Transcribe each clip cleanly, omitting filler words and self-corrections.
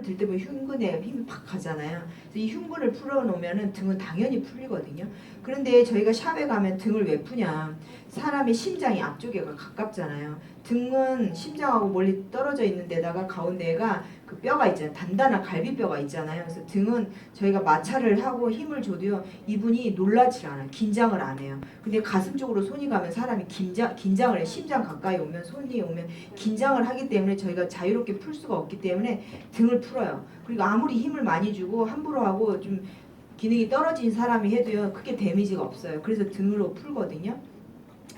들 때 보면 흉근에 힘이 팍 가잖아요. 그래서 이 흉근을 풀어놓으면 등은 당연히 풀리거든요. 그런데 저희가 샵에 가면 등을 왜 푸냐? 사람의 심장이 앞쪽에가 가깝잖아요. 등은 심장하고 멀리 떨어져 있는 데다가 가운데가 그 뼈가 있잖아요. 단단한 갈비뼈가 있잖아요. 그래서 등은 저희가 마찰을 하고 힘을 줘도요. 이분이 놀라지 않아요. 긴장을 안 해요. 근데 가슴 쪽으로 손이 가면 사람이 긴장을 해요. 심장 가까이 오면 손이 오면 긴장을 하기 때문에 저희가 자유롭게 풀 수가 없기 때문에 등을 풀어요. 그리고 아무리 힘을 많이 주고 함부로 하고 좀 기능이 떨어진 사람이 해도요. 크게 데미지가 없어요. 그래서 등으로 풀거든요.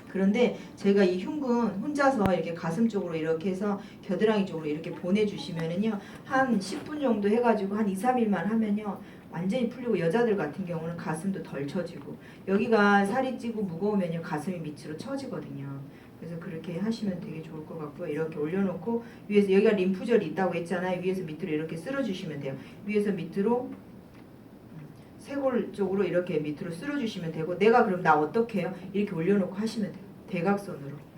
그런데 제가 이 흉근 혼자서 이렇게 가슴 쪽으로 이렇게 해서 겨드랑이 쪽으로 이렇게 보내주시면은요 한 10분 정도 해가지고 한 2, 3일만 하면요 완전히 풀리고, 여자들 같은 경우는 가슴도 덜 처지고, 여기가 살이 찌고 무거우면요 가슴이 밑으로 처지거든요. 그래서 그렇게 하시면 되게 좋을 것 같고요. 이렇게 올려놓고 위에서, 여기가 림프절이 있다고 했잖아요. 위에서 밑으로 이렇게 쓸어주시면 돼요. 위에서 밑으로 쇄골 쪽으로 이렇게 밑으로 쓸어주시면 되고, 내가 그럼 나 어떻게 해요? 이렇게 올려놓고 하시면 돼요. 대각선으로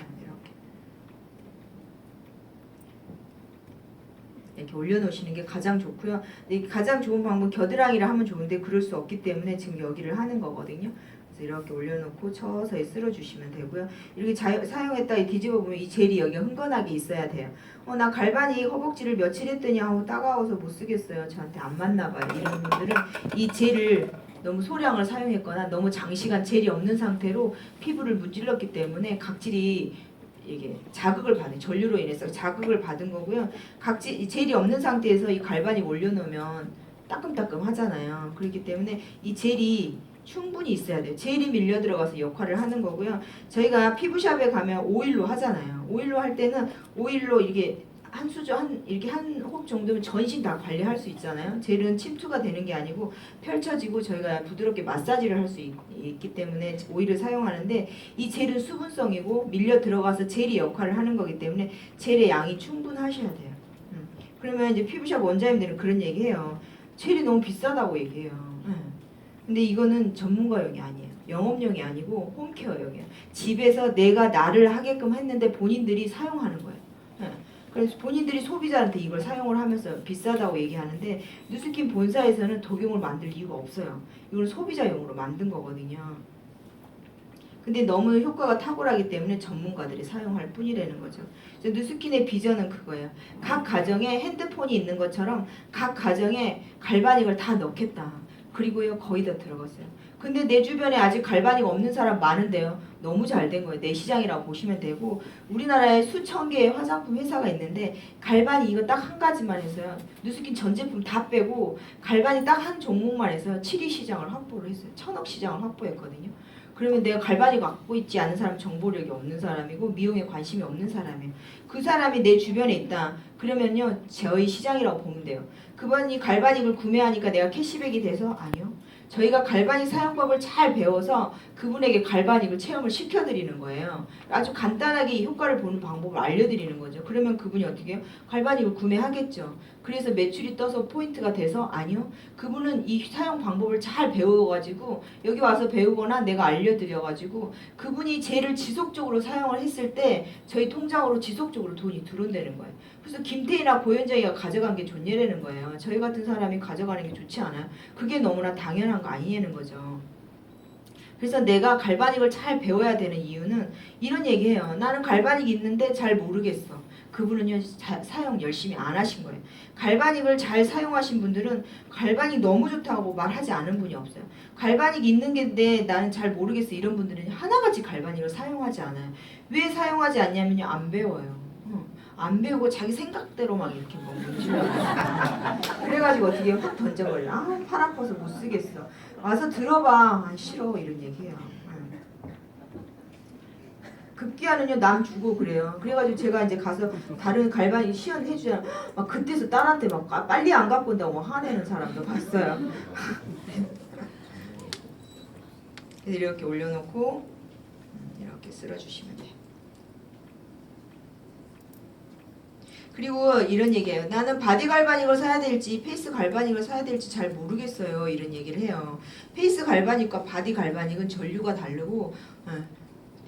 이렇게 올려놓으시는 게 가장 좋고요. 가장 좋은 방법은 겨드랑이를 하면 좋은데 그럴 수 없기 때문에 지금 여기를 하는 거거든요. 그래서 이렇게 올려놓고 서서히 쓸어주시면 되고요. 이렇게 사용했다가 뒤집어 보면 이 젤이 여기 흥건하게 있어야 돼요. 나 갈바닉 허벅지를 며칠 했더니 따가워서 못 쓰겠어요. 저한테 안 맞나 봐요. 이런 분들은 이 젤을 너무 소량을 사용했거나 너무 장시간 젤이 없는 상태로 피부를 문질렀기 때문에 각질이 이게 자극을 받은, 전류로 인해서 자극을 받은 거고요. 젤이 없는 상태에서 이 갈바닉 올려놓으면 따끔따끔 하잖아요. 그렇기 때문에 이 젤이 충분히 있어야 돼요. 젤이 밀려 들어가서 역할을 하는 거고요. 저희가 피부샵에 가면 오일로 하잖아요. 오일로 할 때는 오일로 이렇게 이렇게 한 호흡 정도면 전신 다 관리할 수 있잖아요. 젤은 침투가 되는 게 아니고 펼쳐지고 저희가 부드럽게 마사지를 할 수 있기 때문에 오일을 사용하는데, 이 젤은 수분성이고 밀려 들어가서 젤이 역할을 하는 거기 때문에 젤의 양이 충분하셔야 돼요. 그러면 이제 피부샵 원장님들은 그런 얘기해요. 젤이 너무 비싸다고 얘기해요. 근데 이거는 전문가용이 아니에요. 영업용이 아니고 홈케어용이에요. 집에서 내가 나를 하게끔 했는데 본인들이 사용하는 거예요. 그래서 본인들이 소비자한테 이걸 사용을 하면서 비싸다고 얘기하는데, 누스킨 본사에서는 독용을 만들 이유가 없어요. 이건 소비자용으로 만든 거거든요. 근데 너무 효과가 탁월하기 때문에 전문가들이 사용할 뿐이라는 거죠. 그래서 누스킨의 비전은 그거예요. 각 가정에 핸드폰이 있는 것처럼 각 가정에 갈바닉을 다 넣겠다. 그리고요 거의 다 들어갔어요. 근데 내 주변에 아직 갈바닉 없는 사람 많은데요. 너무 잘 된 거예요. 내 시장이라고 보시면 되고, 우리나라에 수천 개의 화장품 회사가 있는데 갈바닉 이거 딱 한 가지만 해서요. 누스킨 전 제품 다 빼고 갈바닉 딱 한 종목만 해서 7위 시장을 확보를 했어요. 1000억 시장을 확보했거든요. 그러면 내가 갈바닉 갖고 있지 않은 사람, 정보력이 없는 사람이고 미용에 관심이 없는 사람이에요. 그 사람이 내 주변에 있다. 그러면요 저희 시장이라고 보면 돼요. 그분이 갈바닉을 구매하니까 내가 캐시백이 돼서? 아니요. 저희가 갈바닉 사용법을 잘 배워서 그분에게 갈바닉을 체험을 시켜드리는 거예요. 아주 간단하게 효과를 보는 방법을 알려드리는 거죠. 그러면 그분이 어떻게 해요? 갈바닉을 구매하겠죠. 그래서 매출이 떠서 포인트가 돼서? 아니요. 그분은 이 사용 방법을 잘 배워가지고 여기 와서 배우거나 내가 알려드려가지고 그분이 젤을 지속적으로 사용을 했을 때 저희 통장으로 지속적으로 돈이 들어온다는 거예요. 그래서 김태희나 고현정이가 가져간 게 좋냐라는 거예요. 저희 같은 사람이 가져가는 게 좋지 않아요? 그게 너무나 당연한 거 아니냐는 거죠. 그래서 내가 갈바닉을 잘 배워야 되는 이유는 이런 얘기해요. 나는 갈바닉 있는데 잘 모르겠어. 그분은요 사용 열심히 안 하신 거예요. 갈바닉을 잘 사용하신 분들은 갈바닉 너무 좋다고 말하지 않은 분이 없어요. 갈바닉 있는 게인데 나는 잘 모르겠어 이런 분들은 하나같이 갈바닉을 사용하지 않아요. 왜 사용하지 않냐면요 안 배워요. 안 배우고 자기 생각대로 막 이렇게 뭐 문질러 그래가지고 어떻게 확 던져버려. 팔 아파서 못 쓰겠어. 와서 들어봐. 싫어 이런 얘기해요. 급기야는요 남 주고 그래요. 그래가지고 제가 이제 가서 다른 갈바닉 시연 해주잖아. 막 그때서 딸한테 막 빨리 안 갖고 온다고 화내는 사람도 봤어요. 그래서 이렇게 올려놓고 이렇게 쓸어주시면 돼요. 그리고 이런 얘기예요. 나는 바디 갈바닉을 사야 될지 페이스 갈바닉을 사야 될지 잘 모르겠어요. 이런 얘기를 해요. 페이스 갈바닉과 바디 갈바닉은 전류가 다르고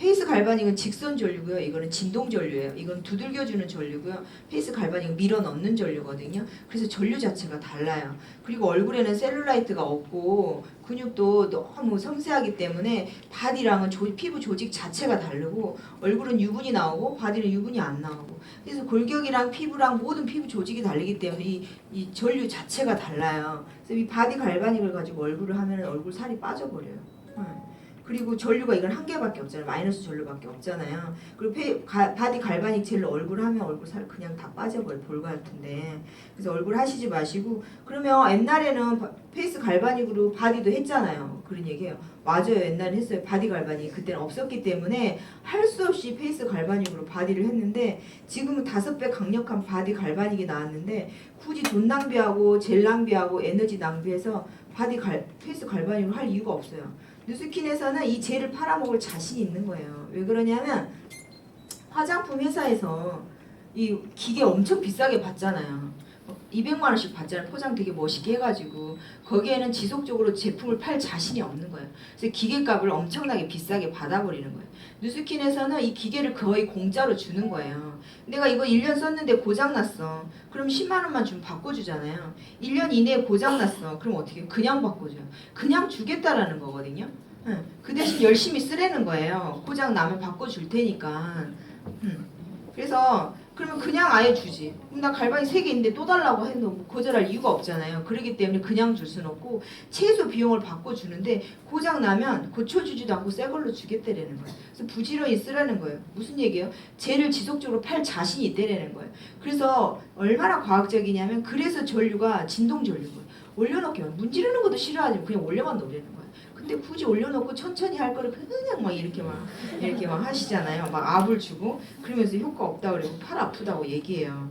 페이스 갈바닉은 직선 전류고요. 이거는 진동 전류예요. 이건 두들겨주는 전류고요. 페이스 갈바닉은 밀어 넣는 전류거든요. 그래서 전류 자체가 달라요. 그리고 얼굴에는 셀룰라이트가 없고 근육도 너무 섬세하기 때문에 바디랑은 피부 조직 자체가 다르고 얼굴은 유분이 나오고 바디는 유분이 안 나오고 그래서 골격이랑 피부랑 모든 피부 조직이 다르기 때문에 이 전류 자체가 달라요. 그래서 이 바디 갈바닉을 가지고 얼굴을 하면 얼굴 살이 빠져버려요. 그리고 전류가 이건 한 개밖에 없잖아요. 마이너스 전류밖에 없잖아요. 그리고 바디 갈바닉 젤로 얼굴 하면 얼굴 살 그냥 다 빠져버려 볼 같은데. 그래서 얼굴 하시지 마시고 그러면 옛날에는 페이스 갈바닉으로 바디도 했잖아요. 그런 얘기예요. 맞아요. 옛날에 했어요. 바디 갈바닉 그때는 없었기 때문에 할 수 없이 페이스 갈바닉으로 바디를 했는데 지금은 5배 강력한 바디 갈바닉이 나왔는데 굳이 돈 낭비하고 젤 낭비하고 에너지 낭비해서 페이스 갈바닉을 할 이유가 없어요. 뉴스킨에서는 이 젤을 팔아먹을 자신이 있는 거예요. 왜 그러냐면 화장품 회사에서 이 기계 엄청 비싸게 받잖아요. 200만 원씩 받잖아요. 포장 되게 멋있게 해가지고 거기에는 지속적으로 제품을 팔 자신이 없는 거예요. 그래서 기계값을 엄청나게 비싸게 받아버리는 거예요. 뉴스킨에서는 이 기계를 거의 공짜로 주는 거예요. 내가 이거 1년 썼는데 고장났어. 그럼 10만 원만 주면 바꿔주잖아요. 1년 이내에 고장났어. 그럼 어떻게 해요? 그냥 바꿔줘요. 그냥 주겠다라는 거거든요. 그 대신 열심히 쓰라는 거예요. 고장 나면 바꿔줄 테니까. 그래서 그러면 그냥 아예 주지. 그럼 나 갈바닉 3개 있는데 또 달라고 해도 뭐 거절할 이유가 없잖아요. 그렇기 때문에 그냥 줄 수는 없고 최소 비용을 바꿔주는데 고장 나면 고쳐주지도 않고 새 걸로 주겠다라는 거예요. 그래서 부지런히 쓰라는 거예요. 무슨 얘기예요? 쟤를 지속적으로 팔 자신이 있다라는 거예요. 그래서 얼마나 과학적이냐면 그래서 전류가 진동 전류고요. 올려놓기만 문지르는 것도 싫어하지만 그냥 올려만 놓으라는 거예요. 근데 굳이 올려놓고 천천히 할 거를 그냥 막 이렇게 막 하시잖아요. 막 압을 주고 그러면서 효과 없다 그러고 팔 아프다고 얘기해요.